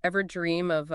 Ever dream of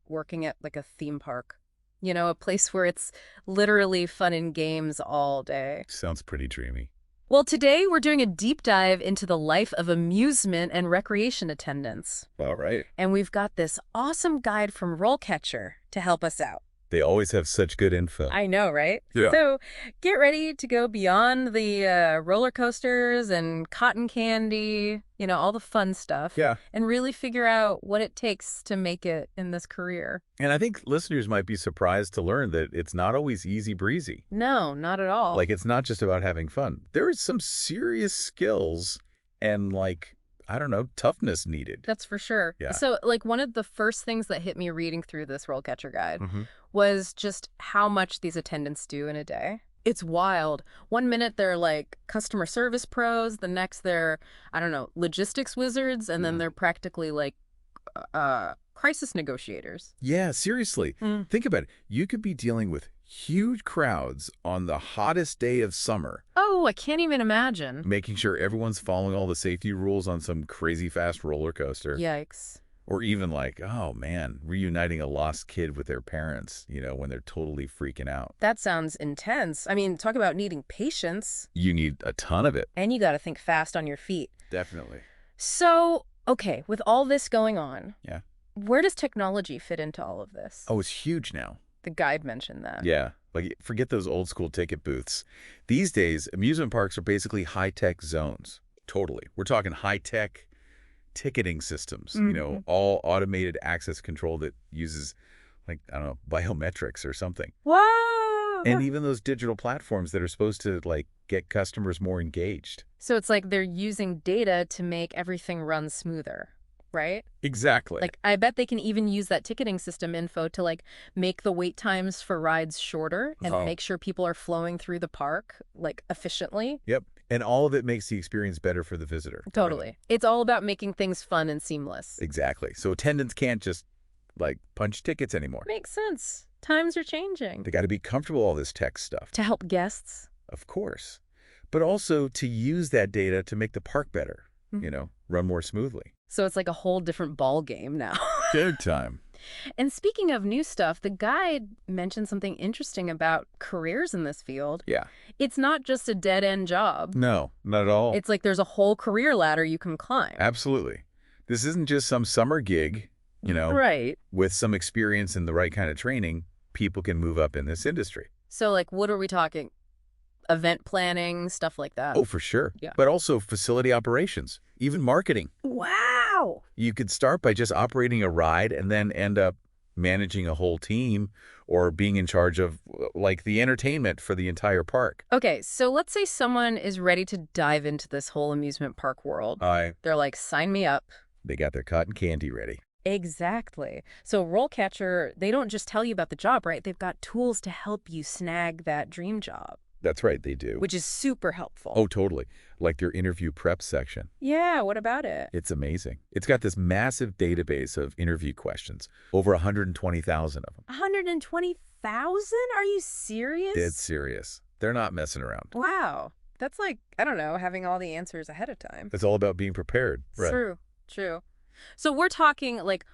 working at like a theme park? You know, a place where it's literally fun and games all day. Sounds pretty dreamy. Well, today we're doing a deep dive into the life of amusement and recreation attendants. All right. And we've got this awesome guide from RoleCatcher to help us out. They always have such good info. I know, right? Yeah. So get ready to go beyond the roller coasters and cotton candy, you know, all the fun stuff. Yeah. And really figure out what it takes to make it in this career. And I think listeners might be surprised to learn that it's not always easy breezy. No, not at all. Like, it's not just about having fun. There is some serious skills and, like, I don't know, toughness needed. That's for sure. Yeah. So, like, one of the first things that hit me reading through this RoleCatcher guide Mhm. was just how much these attendants do in a day. It's wild. One minute they're like customer service pros, the next they're, I don't know, logistics wizards, and then they're practically like crisis negotiators. Yeah, seriously. Mm. Think about it. You could be dealing with huge crowds on the hottest day of summer, Oh, I can't even imagine. making sure everyone's following all the safety rules on some crazy fast roller coaster. Yikes. Or even like, oh man, reuniting a lost kid with their parents, when they're totally freaking out. That sounds intense. I mean, talk about needing patience. You need a ton of it. And you got to think fast on your feet. Definitely. So, okay, with all this going on, Yeah. where does technology fit into all of this? Oh, it's huge now. The guide mentioned that. Yeah. Like, forget those old school ticket booths. These days, amusement parks are basically high-tech zones. Totally. We're talking high-tech ticketing systems, all automated access control that uses, like, I don't know, biometrics or something. Whoa! And even those digital platforms that are supposed to, like, get customers more engaged. So it's like they're using data to make everything run smoother, right? Exactly. Like, I bet they can even use that ticketing system info to, like, make the wait times for rides shorter and Oh. make sure people are flowing through the park, like, efficiently. Yep. And all of it makes the experience better for the visitor. Totally. Right? It's all about making things fun and seamless. Exactly. So attendants can't just, like, punch tickets anymore. Makes sense. Times are changing. They got to be comfortable with all this tech stuff. To help guests. Of course. But also to use that data to make the park better, Mhm. run more smoothly. So it's like a whole different ball game now. Big time. And speaking of new stuff, the guide mentioned something interesting about careers in this field. Yeah. It's not just a dead-end job. No, not at all. It's like there's a whole career ladder you can climb. Absolutely. This isn't just some summer gig, Right. with some experience and the right kind of training, people can move up in this industry. So, like, what are we talking? Event planning, stuff like that. Oh, for sure. Yeah. But also facility operations, even marketing. Wow. You could start by just operating a ride and then end up managing a whole team or being in charge of, like, the entertainment for the entire park. Okay, so let's say someone is ready to dive into this whole amusement park world. They're like, sign me up. They got their cotton candy ready. Exactly. So RoleCatcher, they don't just tell you about the job, right? They've got tools to help you snag that dream job, That's right, they do. which is super helpful. Oh, totally. Like their interview prep section. Yeah, what about it? It's amazing. It's got this massive database of interview questions, over 120,000 of them. 120,000? Are you serious? Dead serious. They're not messing around. Wow. That's like, I don't know, having all the answers ahead of time. It's all about being prepared. Right. True, true. So we're talking, like,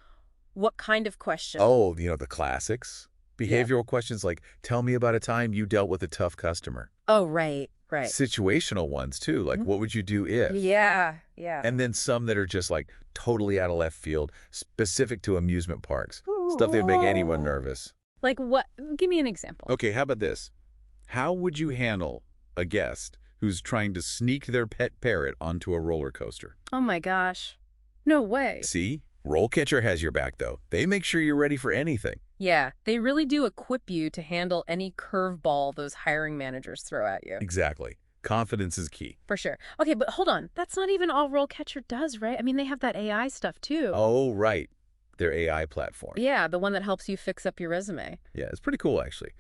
what kind of question? Oh, the classics. Behavioral questions like, tell me about a time you dealt with a tough customer. Oh, right, right. Situational ones, too, like, what would you do if? Yeah, yeah. And then some that are just, like, totally out of left field, specific to amusement parks. Stuff that would make anyone nervous. Like what? Give me an example. Okay, how about this? How would you handle a guest who's trying to sneak their pet parrot onto a roller coaster? Oh my gosh. No way. See? RoleCatcher has your back, though. They make sure you're ready for anything. Yeah, they really do equip you to handle any curveball those hiring managers throw at you. Exactly. Confidence is key. For sure. Okay, but hold on. That's not even all RoleCatcher does, right? I mean, they have that AI stuff too. Oh, right. Their AI platform. Yeah, the one that helps you fix up your resume. Yeah, it's pretty cool, actually.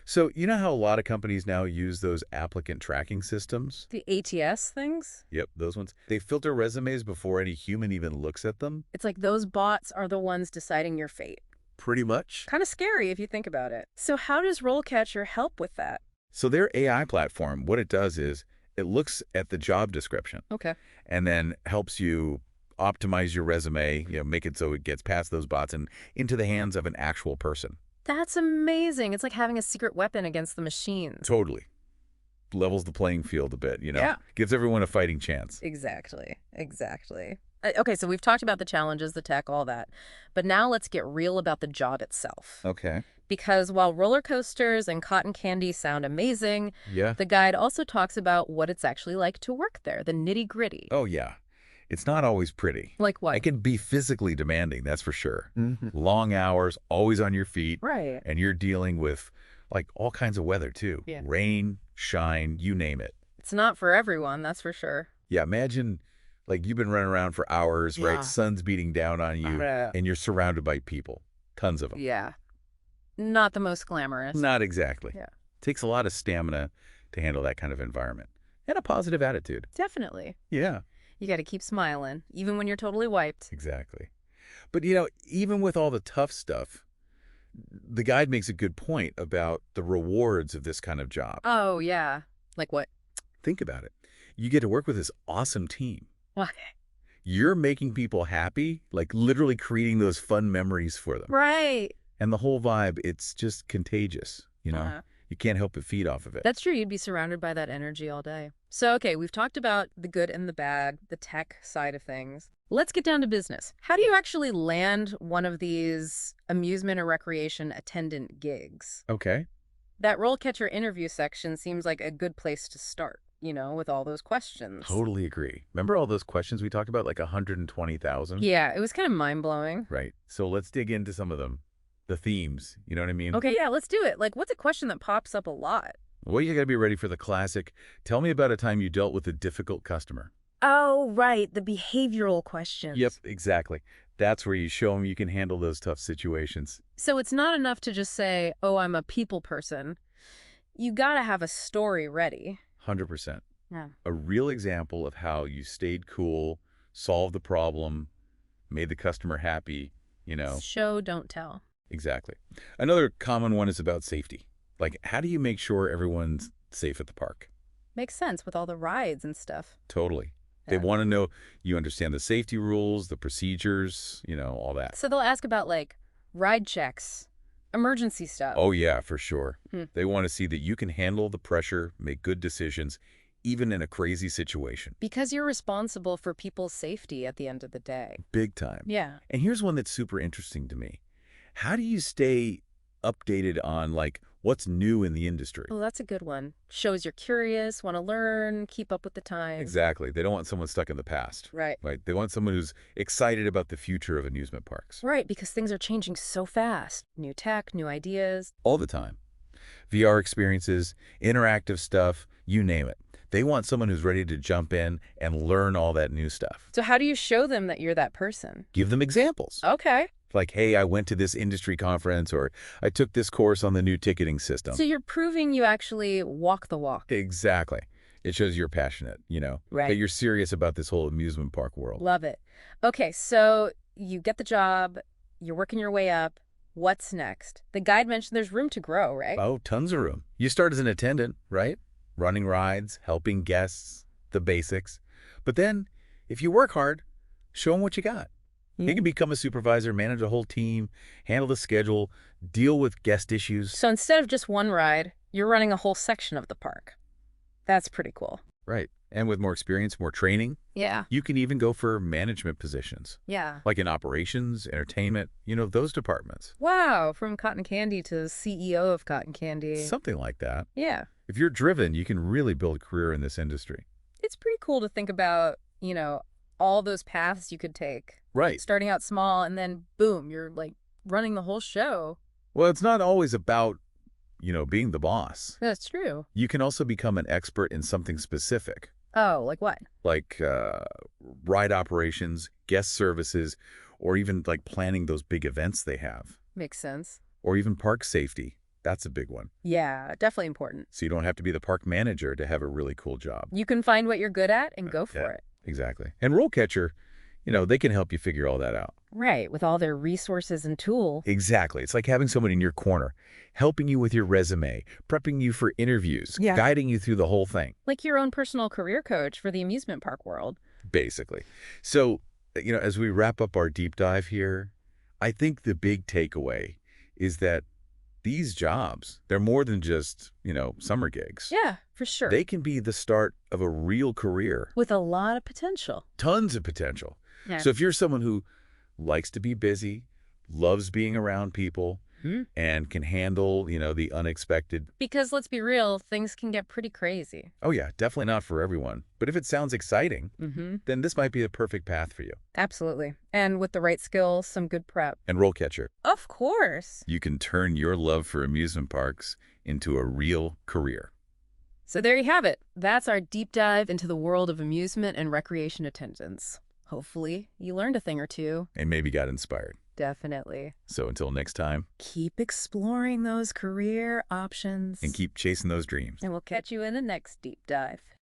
So, you know how a lot of companies now use those applicant tracking systems? The ATS things? Yep, those ones. They filter resumes before any human even looks at them. It's like those bots are the ones deciding your fate. Pretty much. Kind of scary if you think about it. So how does RoleCatcher help with that? So their AI platform, what it does is it looks at the job description Okay. and then helps you optimize your resume, make it so it gets past those bots and into the hands of an actual person. That's amazing. It's like having a secret weapon against the machines. Totally. Levels the playing field a bit. Yeah. Gives everyone a fighting chance. Exactly. Exactly. Okay, so we've talked about the challenges, the tech, all that. But now let's get real about the job itself. Okay. Because while roller coasters and cotton candy sound amazing, Yeah. the guide also talks about what it's actually like to work there, the nitty-gritty. Oh, yeah. It's not always pretty. Like what? It can be physically demanding, that's for sure. Long hours, always on your feet. Right. And you're dealing with, like, all kinds of weather, too. Yeah. Rain, shine, you name it. It's not for everyone, that's for sure. Yeah, imagine, like, you've been running around for hours, Yeah. right? Sun's beating down on you, and you're surrounded by people. Tons of them. Yeah. Not the most glamorous. Not exactly. Yeah. Takes a lot of stamina to handle that kind of environment. And a positive attitude. Definitely. Yeah. You got to keep smiling, even when you're totally wiped. Exactly. But, even with all the tough stuff, the guide makes a good point about the rewards of this kind of job. Oh, yeah. Like what? Think about it. You get to work with this awesome team. What? You're making people happy, like literally creating those fun memories for them. Right. And the whole vibe, it's just contagious, You can't help but feed off of it. That's true. You'd be surrounded by that energy all day. So, okay, we've talked about the good and the bad, the tech side of things. Let's get down to business. How do you actually land one of these amusement and recreation attendant gigs? Okay. That RoleCatcher interview section seems like a good place to start, with all those questions. Totally agree. Remember all those questions we talked about, like 120,000? Yeah, it was kind of mind-blowing. Right. So let's dig into some of them. The themes, you know what I mean? Okay, yeah, let's do it. Like, what's a question that pops up a lot? Well, you got to be ready for the classic. Tell me about a time you dealt with a difficult customer. Oh, right, the behavioral questions. Yep, exactly. That's where you show them you can handle those tough situations. So it's not enough to just say, oh, I'm a people person. You gotta have a story ready. 100%. Yeah. A real example of how you stayed cool, solved the problem, made the customer happy, Show, don't tell. Exactly. Another common one is about safety. Like, how do you make sure everyone's safe at the park? Makes sense with all the rides and stuff. Totally. They want to know you understand the safety rules, the procedures, all that. So they'll ask about, like, ride checks, emergency stuff. Oh, yeah, for sure. They want to see that you can handle the pressure, make good decisions, even in a crazy situation. Because you're responsible for people's safety at the end of the day. Big time. Yeah. And here's one that's super interesting to me. How do you stay updated on, like, what's new in the industry? Well, that's a good one. Shows you're curious, want to learn, keep up with the times. Exactly. They don't want someone stuck in the past. Right. Right. They want someone who's excited about the future of amusement parks. Right, because things are changing so fast. New tech, new ideas. All the time. VR experiences, interactive stuff, you name it. They want someone who's ready to jump in and learn all that new stuff. So how do you show them that you're that person? Give them examples. Okay. Like, hey, I went to this industry conference, or I took this course on the new ticketing system. So you're proving you actually walk the walk. Exactly. It shows you're passionate, Right. that you're serious about this whole amusement park world. Love it. Okay, so you get the job, you're working your way up. What's next? The guide mentioned there's room to grow, right? Oh, tons of room. You start as an attendant, right? Running rides, helping guests, the basics. But then, if you work hard, show them what you got. You can become a supervisor, manage a whole team, handle the schedule, deal with guest issues. So instead of just one ride, you're running a whole section of the park. That's pretty cool. Right. And with more experience, more training, Yeah. you can even go for management positions, Yeah. like in operations, entertainment, those departments. Wow, from cotton candy to CEO of cotton candy. Something like that. Yeah. If you're driven, you can really build a career in this industry. It's pretty cool to think about, all those paths you could take. Right. Starting out small and then boom, you're like running the whole show. Well, it's not always about, being the boss. That's true. You can also become an expert in something specific, Oh, like what? like ride operations, guest services, or even like planning those big events they have, Makes sense. or even park safety. That's a big one. Yeah, definitely important. So you don't have to be the park manager to have a really cool job. You can find what you're good at and go for Yeah. it. Exactly. And RoleCatcher, they can help you figure all that out. Right, with all their resources and tools. Exactly. It's like having someone in your corner, helping you with your resume, prepping you for interviews, Yeah. guiding you through the whole thing, Like your own personal career coach for the amusement park world. basically. So as we wrap up our deep dive here, I think the big takeaway is that these jobs, they're more than just, summer gigs. Yeah, for sure. They can be the start of a real career. With a lot of potential. Tons of potential. Yeah. So if you're someone who likes to be busy, loves being around people, and can handle, the unexpected. Because let's be real, things can get pretty crazy. Oh, yeah, definitely not for everyone. But if it sounds exciting, then this might be the perfect path for you. Absolutely. And with the right skills, some good prep. And RoleCatcher. Of course. You can turn your love for amusement parks into a real career. So there you have it. That's our deep dive into the world of amusement and recreation attendants. Hopefully, you learned a thing or two. And maybe got inspired. Definitely. So until next time, keep exploring those career options. and keep chasing those dreams. And we'll catch you in the next deep dive.